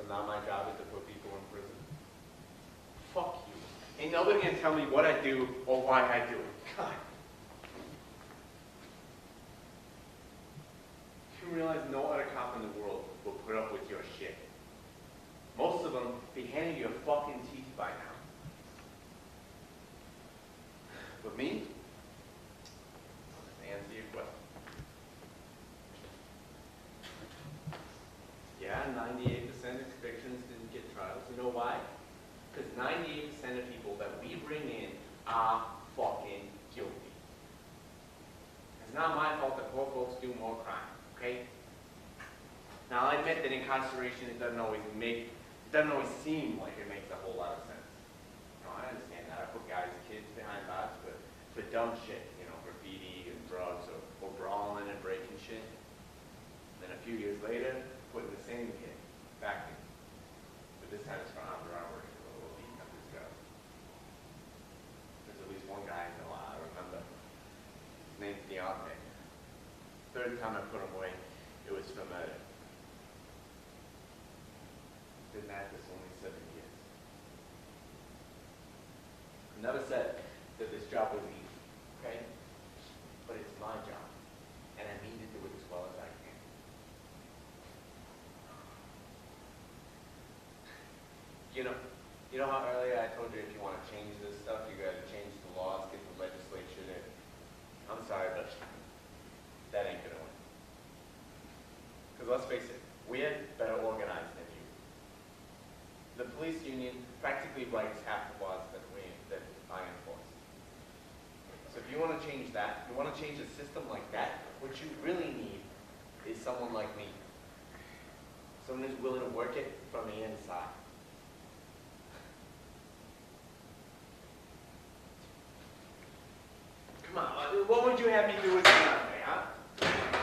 now my job is to put people in prison. Fuck you. Ain't nobody gonna tell me what I do or why I do it. God. You realize no other cop in the world will put up with your shit. Most of them be handing you your fucking teeth by now. But me? To answer your question. Yeah, 98% of convictions didn't get trials. You know why? Because 98% of people that we bring in are fucking guilty. It's not my fault that poor folks do more crime, okay? Now I admit that incarceration, it doesn't always seem like it makes a whole lot of sense. You know, I understand that. I put guys, kids behind bars for dumb shit, you know, graffiti and drugs or brawling and breaking shit. Then a few years later, putting the same kid back in. But this time it's for armed robbery, or beating up his girl. There's at least one guy I know, I remember. His name's Deontay. Third time I put him away, it was for murder. Didn't add this only 7 years. I never said that this job was easy, okay? But it's my job, and I mean to do it as well as I can. You know how earlier I told you if you want to change this stuff, you got to change the laws, get the legislature to. I'm sorry, but that ain't gonna win. Because let's face it, we're better organized than you. The police union practically writes half the laws that I enforce. So if you want to change that, you want to change a system like that, what you really need is someone like me. Someone who's willing to work it from the inside. Come on, what would you have me do with Deontay, huh?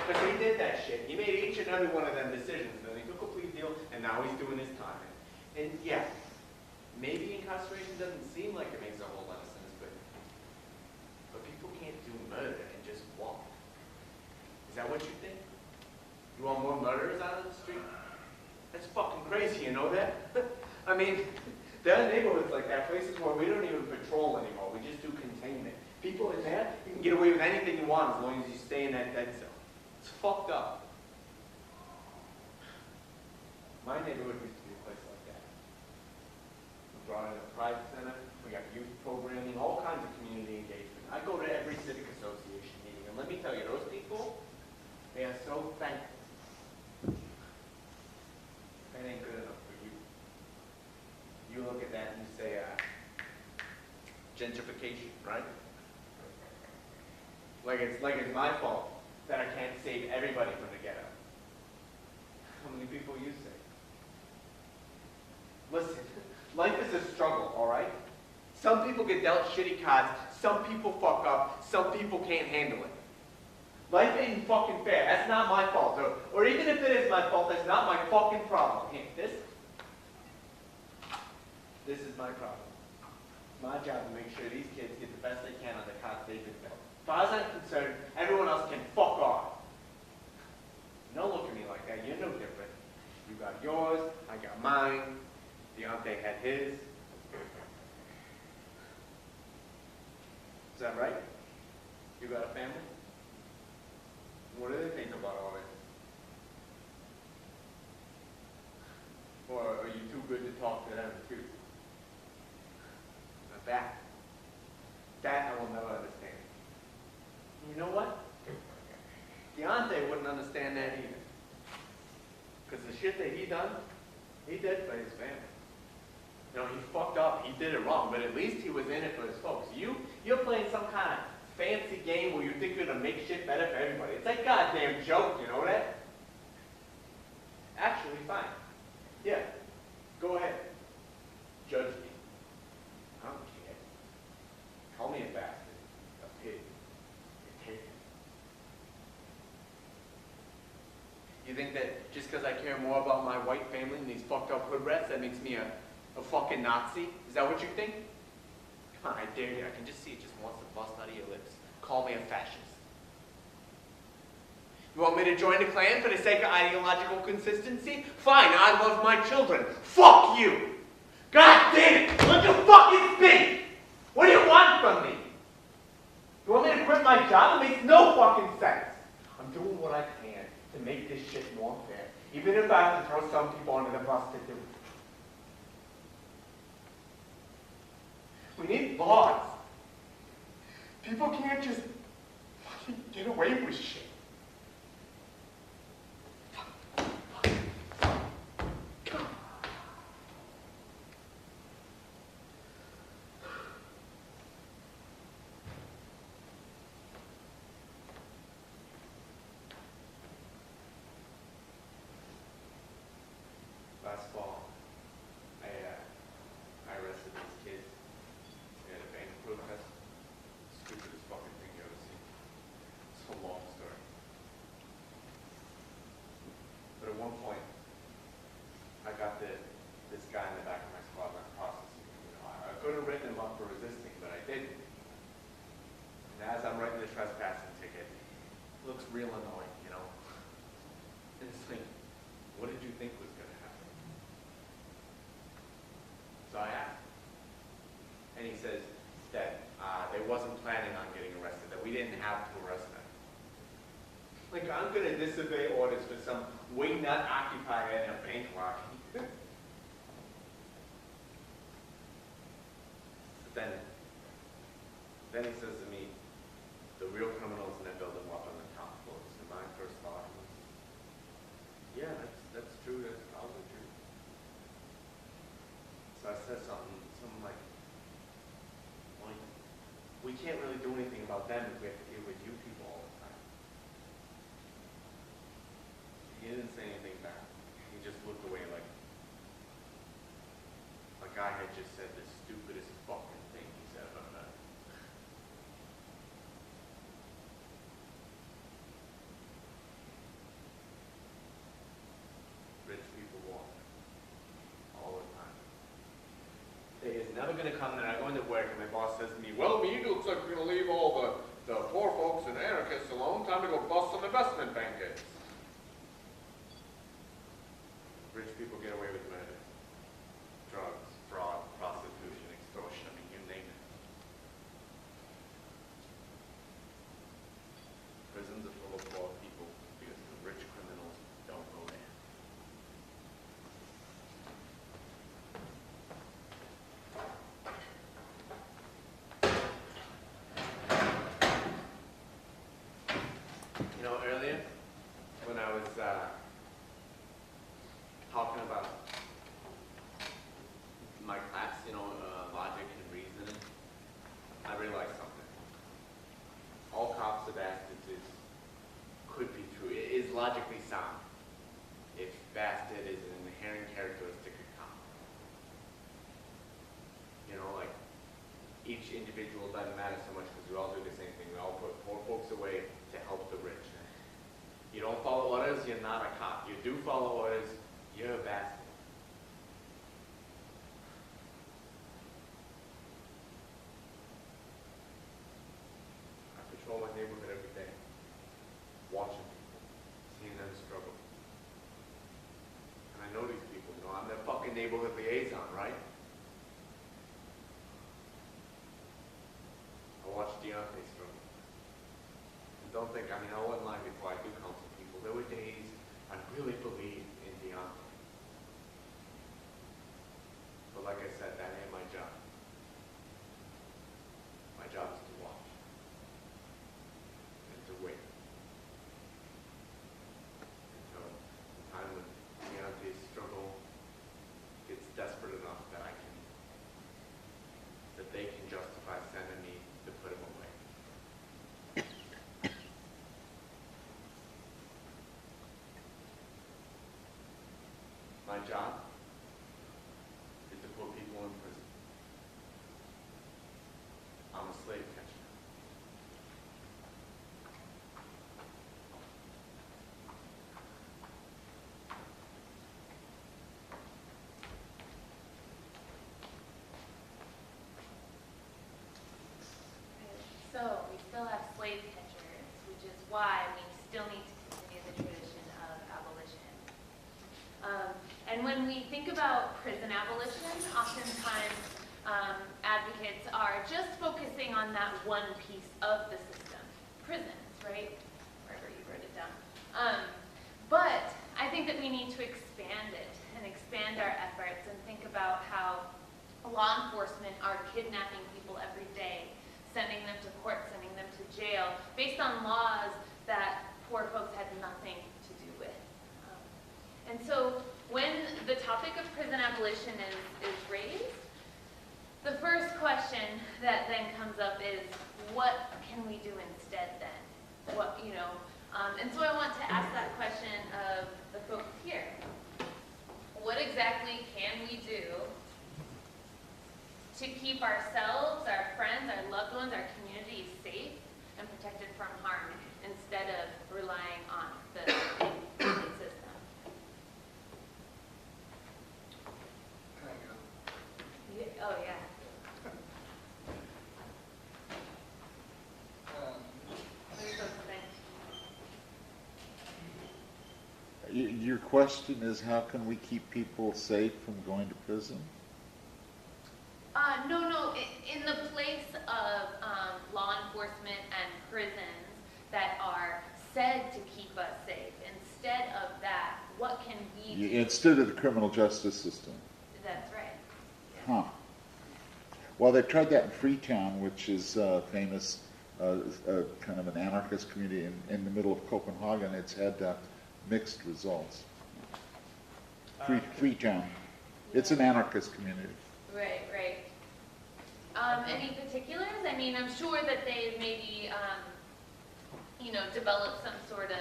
Because he did that shit. He made each and every one of them decisions. Then he took a plea deal, and now he's doing his time. And yeah, maybe incarceration doesn't seem like it makes a whole lot of sense, but people can't do murder and just walk. Is that what you think? You want more murderers out of the street? That's fucking crazy, you know that? I mean, there are neighborhoods like that, places where we don't even patrol anymore. We just do containment. People in there, you can get away with anything you want as long as you stay in that dead zone. It's fucked up. My neighborhood used to be a place like that. We brought in a private center, we got youth programming, all kinds of community engagement. I go to every civic association meeting, and let me tell you, those people, they are so thankful. That ain't good enough for you. You look at that and you say, gentrification, right? Like it's my fault that I can't save everybody from the ghetto. How many people you say? Listen, life is a struggle, all right? Some people get dealt shitty cards, some people fuck up, some people can't handle it. Life ain't fucking fair. That's not my fault. Or even if it is my fault, that's not my fucking problem. Hey, this is my problem. It's my job to make sure these kids get the best they can on the cards they've been dealt. As far as I'm concerned, everyone else can fuck off. Don't look at me like that. You're no different. You got yours, I got mine. Deontay had his. Is that right? You got a family? What do they think about all this? Or are you too good to talk to them too? Now that I will never understand. You know what? Deontay wouldn't understand that either. Because the shit that he did for his family. You know, he fucked up, he did it wrong, but at least he was in it for his folks. You're playing some kind of fancy game where you think you're gonna make shit better for everybody. It's like a goddamn joke, you know that? Actually, fine. Yeah, go ahead. Judge me. I don't care. Call me a bastard, a pig, a kid. You think that just because I care more about my white family than these fucked up hood rats, that makes me a fucking Nazi? Is that what you think? Come on, I dare you. I can just see it just wants to bust out of your lips. Call me a fascist. You want me me to join the Klan for the sake of ideological consistency? Fine, I love my children. Fuck you! God damn it! Let you fucking speak! What do you want from me? You want me to quit my job? It makes no fucking sense. I'm doing what I can to make this shit more fair, even if I have to throw some people under the bus to do it. We need laws. People can't just fucking get away with shit. Last fall, I arrested these kids. We had a bank protest. Stupidest fucking thing you ever seen. It's a long story. But at one point, I got this guy in the back of my squad line processing. You know, I could have written him up for resisting, but I didn't. And as I'm writing the trespassing ticket, it looks real annoying, you know. And it's like, what did you think was going to happen? So I asked. And he says that they wasn't planning on getting arrested, that we didn't have to arrest them. Like, I'm going to disobey orders for some wingnut occupier in a bank robbery. But then he says to me, the real criminals in that building were up on the top floors. And my first thought was, yeah, that's true, that's probably true. So I said something like, well, we can't really do anything about them if we have to deal with you people all the time. He didn't say anything back. He just looked away like I had just said the stupidest fucking thing he's ever heard. Rich people walk all the time. Day is never going to come that I go into work and my boss says to me, well, me, it looks like we're going to leave all the poor folks and anarchists alone. Time to go bust some investment bankers. Rich people get away with murder, drugs, fraud, prostitution, extortion, I mean, you name it. Prisons are full of poor people because the rich criminals don't go there. You know, earlier, when I was talking about my class, you know, logic and reasoning, I realized something. All cops are bastards could be true. It is logically sound. If bastard is an inherent characteristic of cop. You know, like, each individual doesn't matter so much because we all do the same thing. We all put poor folks away to help the rich. You don't follow orders, you're not a cop. You do follow orders, you're a bastard. I patrol my neighborhood every day, watching people, seeing them struggle. And I know these people, you know, I'm their fucking neighborhood liaison, right? I watch Deontay struggle. And don't think, I wasn't lying before I do counsel people. There were days I really believed in Deontay. But like I said, that ain't my job. My job is to watch. And to wait. Until the time when Deontay's struggle gets desperate enough that they can justify sending me to put him away. My job is to put people in prison. I'm a slave catcher. So we still have slave catchers, which is why we still need to continue the think about prison abolition, oftentimes advocates are just focusing on that one piece of the system, prisons, right? Wherever you wrote it down. But I think that we need to expand it and expand our efforts and think about how law enforcement are kidnapping people every day, sending them to court, sending them to jail, based on laws that poor folks had nothing to do with. And so when the topic of prison abolition is raised, the first question that then comes up is, what can we do instead then? What, and so I want to ask that question of the folks here. What exactly can we do to keep ourselves, our friends, our loved ones, our communities safe and protected from harm instead of relying on the prison system? Can I go? Yeah, oh, yeah. What do you folks think? Your question is, how can we keep people safe from going to prison? No. In the place of law enforcement and prisons that are said to keep us safe, instead of that, what can we do? Instead of the criminal justice system. That's right. Huh. Well, they tried that in Freetown, which is famous, kind of an anarchist community in the middle of Copenhagen. It's had mixed results. Freetown. It's an anarchist community. Right. Any particulars? I mean, I'm sure that they've maybe, developed some sort of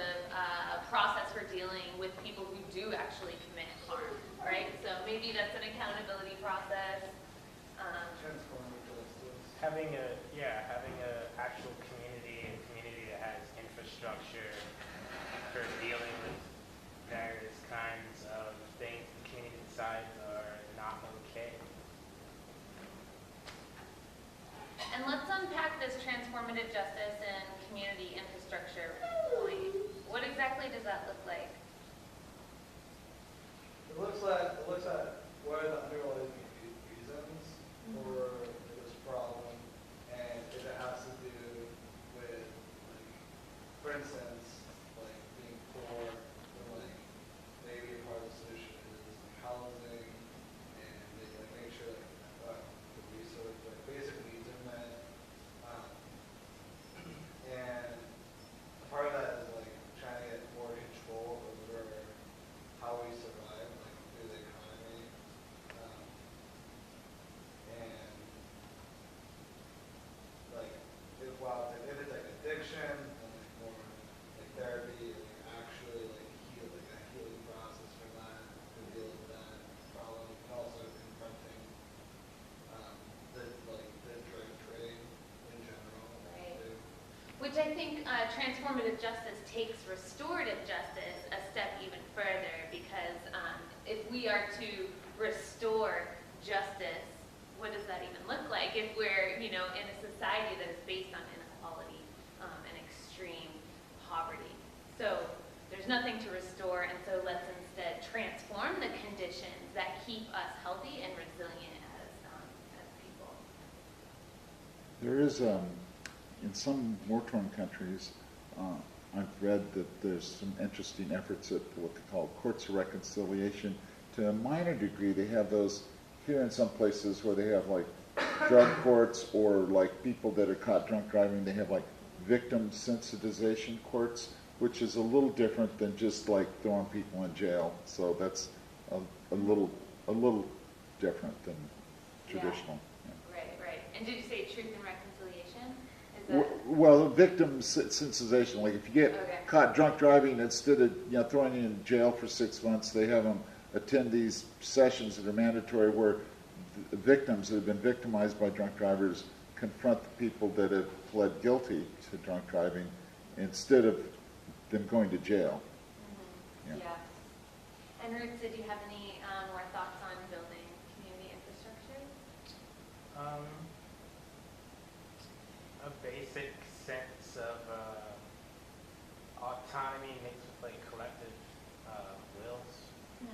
process for dealing with people who do actually commit harm, right? So maybe that's an accountability process. Having a actual community, a community that has infrastructure for dealing with various kinds of things the community decides are not okay. And let's unpack this transformative justice and community infrastructure point. What exactly does that look like? It looks at where the underlying reasons for this problem, and if it has to do with, for instance, being poor, or maybe a part of the solution is housing, and make sure the resource, basic needs are met, and part of that is trying to get more control over how we survive, through the economy, and if it's addiction, and more therapy, actually heal, a healing process for that, to deal with that problem, and also confronting the drug trade in general. Right. Too. Which I think transformative justice takes restorative justice a step even further, because if we are to restore justice, what does that even look like if we're, in a society that is based on inequality and extreme poverty? So there's nothing to restore, and so let's instead transform the conditions that keep us healthy and resilient as people. There is, in some war-torn countries, I've read that there's some interesting efforts at what they call courts of reconciliation. To a minor degree, they have those here in some places where they have drug courts, or people that are caught drunk driving, they have victim sensitization courts, which is a little different than just throwing people in jail. So that's a little different than traditional. Yeah. Right. And did you say truth and reconciliation? Is that... Well, victim sensitization, if you get caught drunk driving, instead of throwing you in jail for 6 months, they have them attend these sessions that are mandatory, where the victims that have been victimized by drunk drivers confront the people that have pled guilty to drunk driving, instead of them going to jail. Mm-hmm. Yeah. And Ruth, did you have any more thoughts on building community infrastructure? A basic sense of autonomy mixed with collective wills.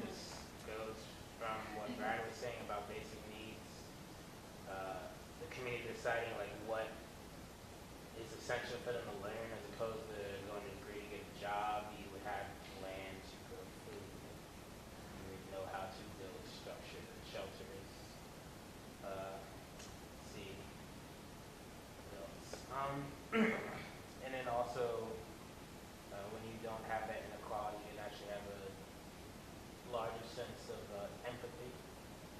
This goes from deciding like what is essential for them to learn as opposed to going to degree to get a job. You would have land to grow food. You would know how to build structure, shelters. See what else. And then also when you don't have that inequality, you can actually have a larger sense of empathy.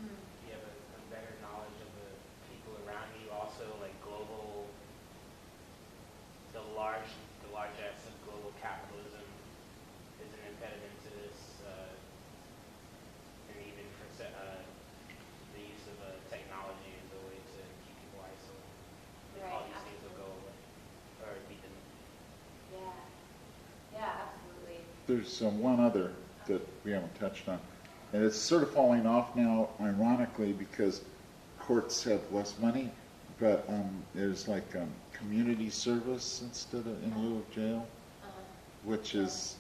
You have a better knowledge of the people around you. Also, like the largesse of global capitalism is an impediment to this, and even the use of technology is a way to keep people isolated. Right, All these things will go away, or be diminished. Yeah, absolutely. There's one other that we haven't touched on, and it's sort of falling off now, ironically, because courts have less money, but there's like community service instead of in lieu of jail, which is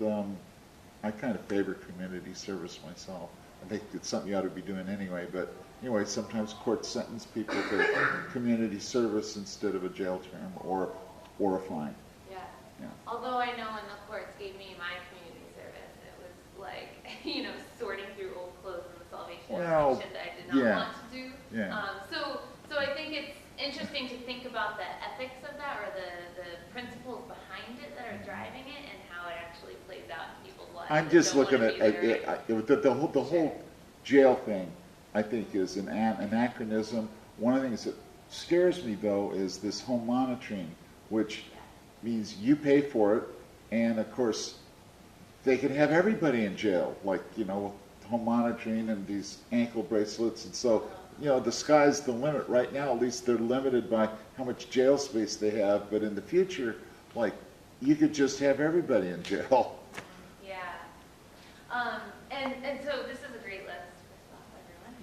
I kind of favor community service myself. I think it's something you ought to be doing anyway, but anyway, sometimes courts sentence people to community service instead of a jail term or a fine. Yeah. Yeah. Although I know when the courts gave me my community service, it was like, sorting through old clothes in the Salvation Army, shit that I did not want to do. Yeah. So I think it's interesting to think about the ethics of that, or the principles behind it that are driving it, and how it actually plays out in people's lives. I'm just looking at the whole jail thing. I think is an anachronism. One of the things that scares me though is this home monitoring, which means you pay for it, and of course they could have everybody in jail, like with home monitoring and these ankle bracelets, and so the sky's the limit. Right now, at least they're limited by how much jail space they have, but in the future, like you could just have everybody in jail. Yeah. And so this is a great list, first off, everyone.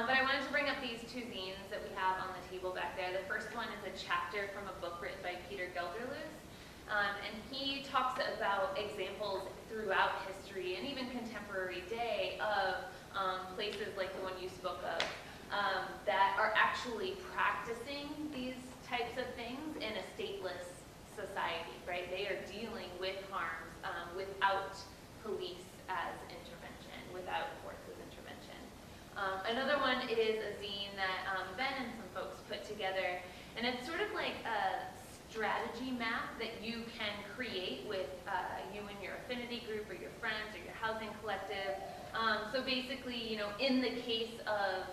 But I wanted to bring up these two zines that we have on the table back there. The first one is a chapter from a book written by Peter Gelderloos. And he talks about examples throughout history and even contemporary day of places like the one you spoke of that are actually practicing these types of things in a stateless society, right? They are dealing with harms without police as intervention, without courts as intervention. Another one is a zine that Ben and some folks put together, and it's sort of like a strategy map that you can create with you and your affinity group or your friends or your housing collective. So basically, in the case of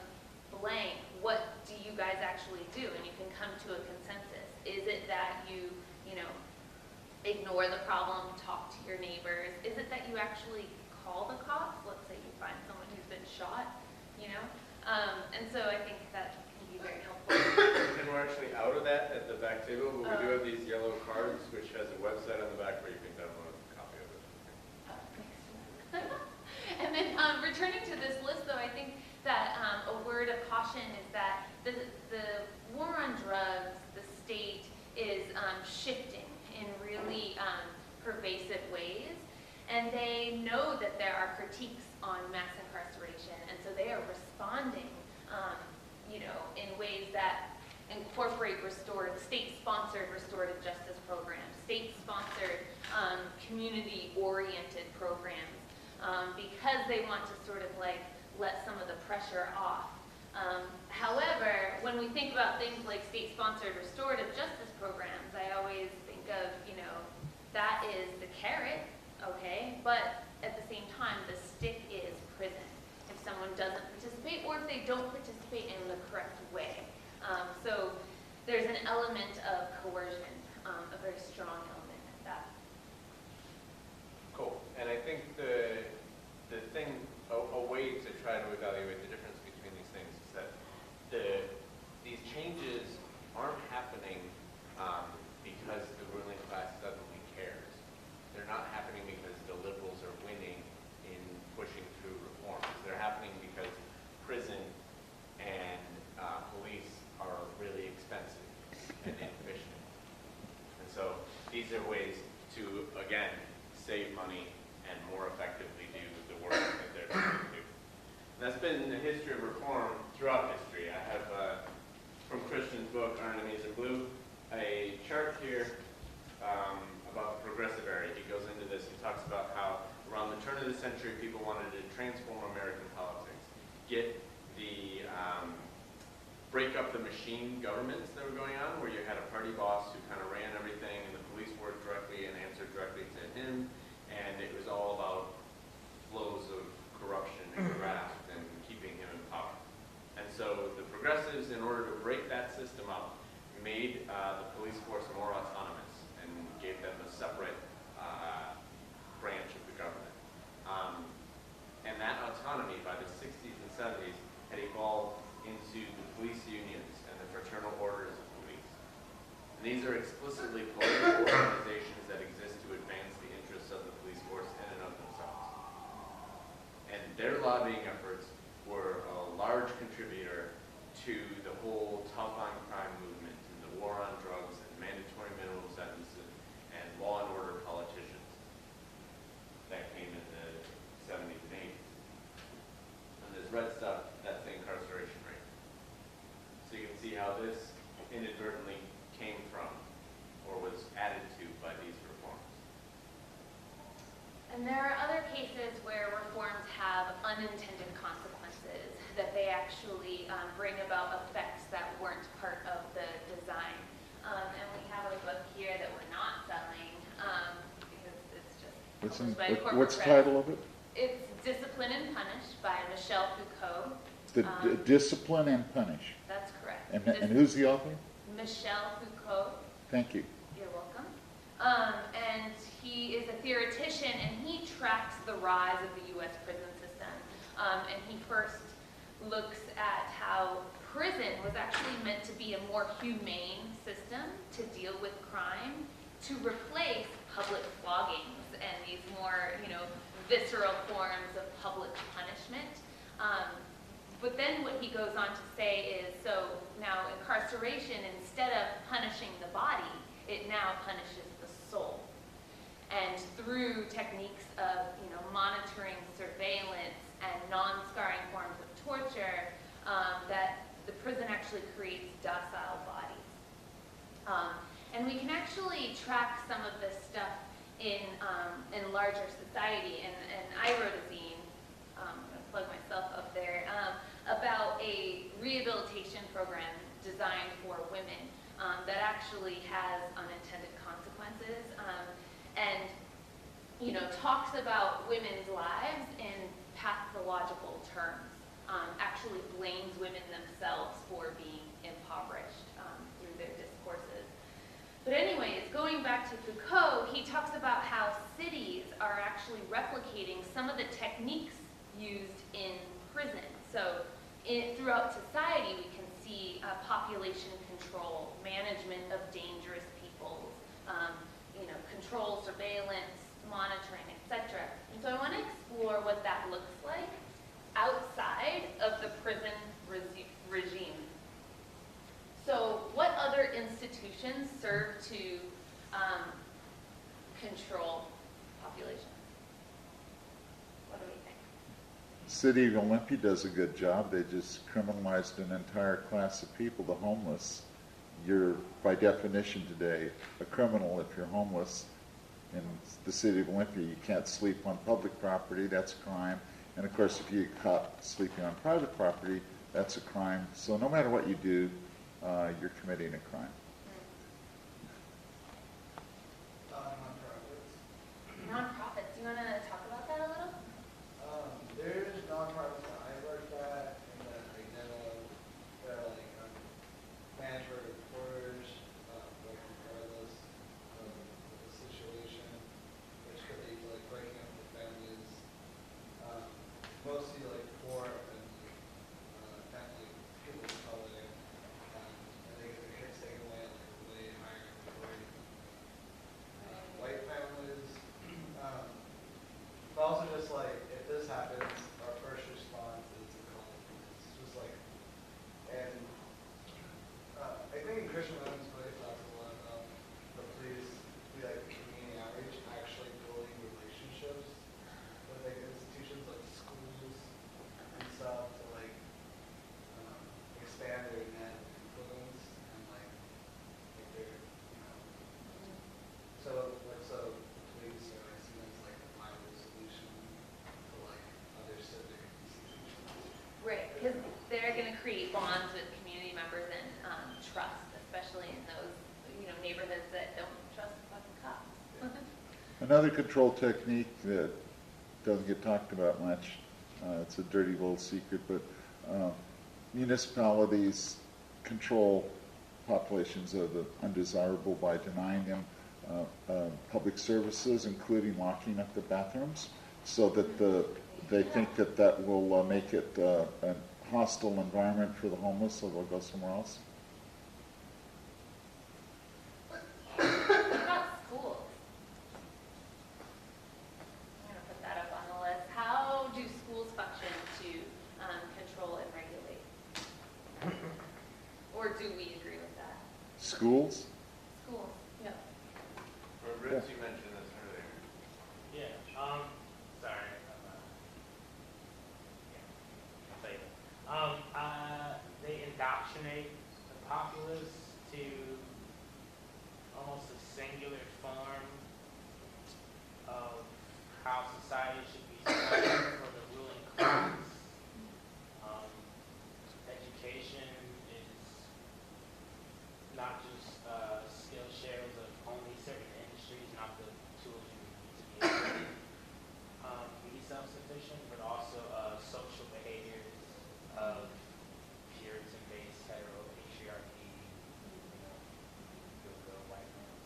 blank, what do you guys actually do? And you can come to a consensus. Is it that you ignore the problem, talk to your neighbors? Is it that you actually call the cops? Let's say you find someone who's been shot, And so I think that can be very helpful. And we're actually out of that at the back table, but we do have these yellow cards, which has a website on the back where you can download a copy of it. And then returning to this list, though, I think that a word of caution is that the war on drugs, the state is shifting in really pervasive ways, and they know that there are critiques on mass incarceration, and so they are responding, in ways that incorporate state-sponsored restorative justice programs, state-sponsored community-oriented programs, because they want to sort of let some of the pressure off. However, when we think about things like state-sponsored restorative justice programs, I always think of, that is the carrot, okay? But at the same time, the stick is prison. If someone doesn't participate, or if they don't participate in the correct way. So there's an element of coercion, a very strong element at that. Cool. And I think the thing, a way to try to evaluate the difference between these things is that these changes aren't happening because the ruling class suddenly cares. They're not happening because the liberals are winning in pushing through reforms. They're happening because prison and police are really expensive and inefficient. And so these are ways to, again, save money and more effectively do the work that they're trying to do. And that's been the history of reform throughout history. I have, from Christian's book, century, people wanted to transform American politics, get the break up the machine governments that were going on, where you had a party boss who kind of ran everything, and the police worked directly and answered directly to him, and it was all about flows of corruption and graft and keeping him in power. And so the progressives, in order to break that system up, made the police force more autonomous and gave them a separate branch of the government. And that autonomy by the 60s and 70s had evolved into the police unions and the fraternal orders of police. And these are explicitly political organizations that exist to advance the interests of the police force in and of themselves. And their lobbying efforts were a large contributor to the whole tough on crime movement and the war on drugs and mandatory minimum sentences and law and order politicians that came in the 70s and 80s. And this red stuff, that's the incarceration rate. So you can see how this inadvertently came from or was added to by these reforms. And there are other cases where reforms have unintended consequences, that they actually bring about effects that weren't part of the design. And we have a book here that we're not selling because it's just published by a corporate What's the press. title of it? It's Discipline and Punish by Michelle Foucault. Discipline and Punish. That's correct. And who's the author? Michelle Foucault. Thank you. You're welcome. And he is a theoretician, and he tracks the rise of the U.S. prison system. And he first looks at how prison was actually meant to be a more humane system to deal with crime, to replace public floggings and these more, visceral forms of public punishment. But then what he goes on to say is, so now incarceration, instead of punishing the body, it now punishes the soul. And through techniques of, monitoring, surveillance, and non-scarring forms of torture, that the prison actually creates docile bodies. And we can actually track some of this stuff in larger society. And I wrote a zine, I'm going to plug myself up there, about a rehabilitation program designed for women that actually has unintended consequences and talks about women's lives in pathological terms, actually blames women themselves for being impoverished through their discourses. But anyways, going back to Foucault, he talks about how cities are actually replicating some of the techniques used in prison. So throughout society, we can see population control, management of dangerous peoples, control, surveillance, monitoring, etc. And so I want to explore what that looks like outside of the prison regime. So what other institutions serve to control population? What do we think? City of Olympia does a good job. They just criminalized an entire class of people, the homeless. You're, by definition today, a criminal if you're homeless. In the city of Olympia, you can't sleep on public property, that's a crime. And of course, if you get caught sleeping on private property, that's a crime. So no matter what you do, you're committing a crime. Nonprofits. Do you want to talk about that a little? There's nonprofits that I worked at and that I know that are mandatory reporters, regardless of the situation, which could lead to breaking up the families. Mostly poor and family people of color, and they get their kids taken away way higher than white families. But also just if this happens, our first response is to call the police. Just and I think in Christian women's place talks a lot about the police be community outreach, actually building relationships with institutions like schools and stuff to expand their net of influence and their so the police are seen as a viable solution. Right, because they're going to create bonds with community members and trust, especially in those, neighborhoods that don't trust the fucking cops. Another control technique that doesn't get talked about much, it's a dirty little secret, but municipalities control populations of the undesirable by denying them public services, including locking up the bathrooms, so that they think that will make it a hostile environment for the homeless, so they'll go somewhere else. What about schools? I'm going to put that up on the list. How do schools function to control and regulate? Or do we agree with that? Schools? Schools, yeah. Or Ritz, you mentioned this earlier. Yeah, sorry. I'll tell you. They indoctrinate the populace to almost a singular form of how society should be set for the ruling class. Education is not just skill shares of only certain industries, not the tools you need to be self-sufficient, but also social behaviors of Puritan-based hetero patriarchy, good white males.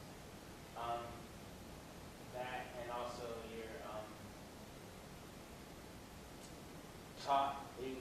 That and also you're taught in